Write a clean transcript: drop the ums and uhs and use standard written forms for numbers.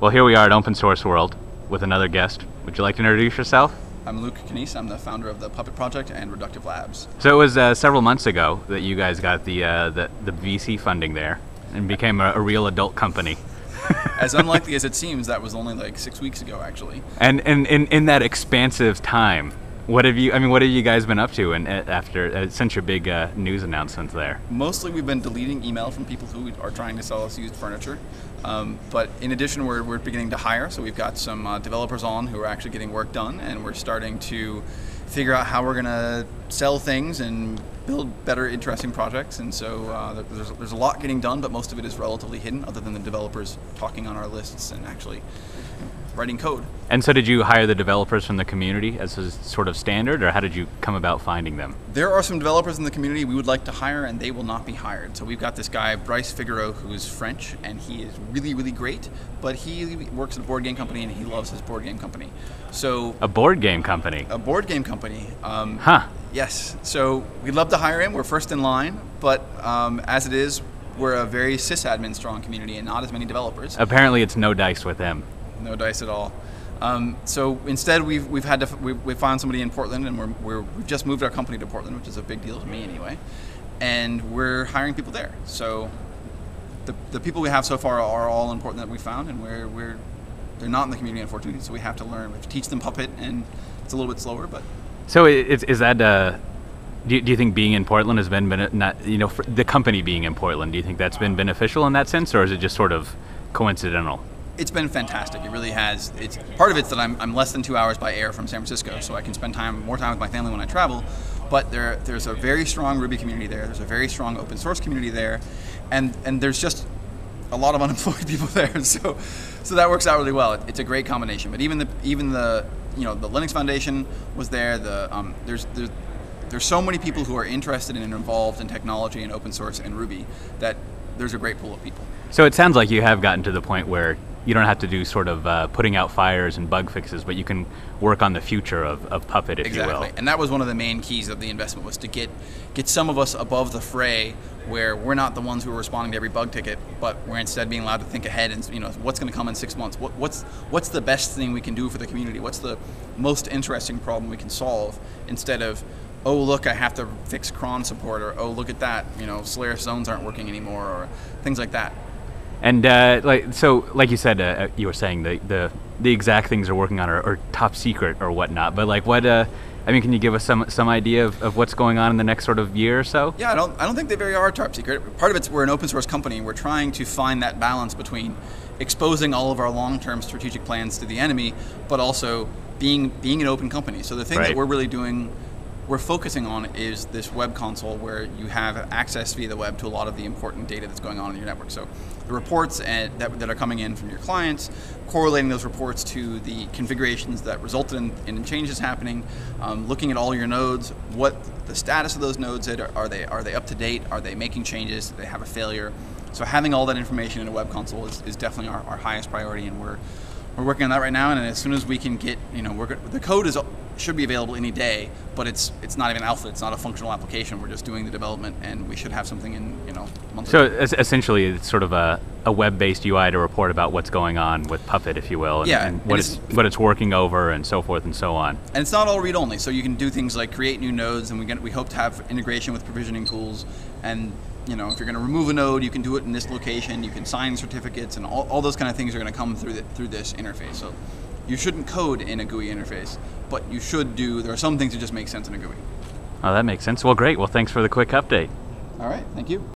Well, here we are at OpenSourceWorld with another guest. Would you like to introduce yourself? I'm Luke Kanies. I'm the founder of the Puppet Project and Reductive Labs. So it was several months ago that you guys got the VC funding there and became a real adult company. As unlikely as it seems, that was only like 6 weeks ago, actually. And in that expansive time, what have you guys been up to after since your big news announcement there? Mostly we've been deleting email from people who are trying to sell us used furniture. But in addition, we're beginning to hire. So we've got some developers on who are actually getting work done, and we're starting to figure out how we're going to sell things and build better, interesting projects. And so there's a lot getting done, but most of it is relatively hidden, other than the developers talking on our lists and actually writing code. And so did you hire the developers from the community as a sort of standard, or how did you come about finding them? There are some developers in the community we would like to hire, and they will not be hired. So we've got this guy, Bryce Figueroa, who is French, and he is really, really great, but he works at a board game company, and he loves his board game company. So a board game company? A board game company. Huh. Yes. So we'd love to hire him. We're first in line, but as it is, we're a very sysadmin strong community and not as many developers. Apparently it's no dice with him. No dice at all. So instead, we've found somebody in Portland, and we've just moved our company to Portland, which is a big deal to me anyway. And we're hiring people there. So the people we have so far are all in Portland that we found, and they're not in the community, unfortunately. So we have to learn. We have to teach them Puppet, and it's a little bit slower, but. So is that? Do you think being in Portland has been the company being in Portland? Do you think that's been beneficial in that sense, or is it just sort of coincidental? It's been fantastic. It really has. It's part of it's that I'm less than 2 hours by air from San Francisco, so I can spend more time with my family when I travel. But there's a very strong Ruby community there. There's a very strong open source community there, and there's just a lot of unemployed people there. So that works out really well. It's a great combination. But even the the Linux Foundation was there. There's so many people who are interested in and involved in technology and open source and Ruby that there's a great pool of people. So it sounds like you have gotten to the point where you don't have to do sort of putting out fires and bug fixes, but you can work on the future of Puppet, if you will. Exactly, and that was one of the main keys of the investment, was to get some of us above the fray, where we're not the ones who are responding to every bug ticket, but we're instead being allowed to think ahead and what's going to come in 6 months. What's the best thing we can do for the community? What's the most interesting problem we can solve, instead of, oh look, I have to fix cron support, or oh look at that, Solaris zones aren't working anymore, or things like that. And like you said, you were saying the exact things they're working on are top secret or whatnot. But like what? Can you give us some idea of what's going on in the next sort of year or so? Yeah, I don't think they very are top secret. Part of it's we're an open source company. We're trying to find that balance between exposing all of our long-term strategic plans to the enemy, but also being an open company. So the thing that we're really doing, we're focusing on, is this web console where you have access via the web to a lot of the important data that's going on in your network. So the reports that are coming in from your clients, correlating those reports to the configurations that resulted in changes happening, looking at all your nodes, what the status of those nodes are they up to date? Are they making changes? Do they have a failure? So having all that information in a web console is definitely our highest priority, and we're working on that right now. And as soon as we can get, the code should be available any day, but it's not even alpha. It's not a functional application. We're just doing the development, and we should have something in a month. So essentially, it's sort of a web-based UI to report about what's going on with Puppet, if you will, and what it's working over, and so forth and so on. And it's not all read-only, so you can do things like create new nodes, and we hope to have integration with provisioning tools. And if you're going to remove a node, you can do it in this location. You can sign certificates, and all those kind of things are going to come through this interface. So you shouldn't code in a GUI interface, but you should there are some things that just make sense in a GUI. Oh, that makes sense. Well, great. Well, thanks for the quick update. All right, thank you.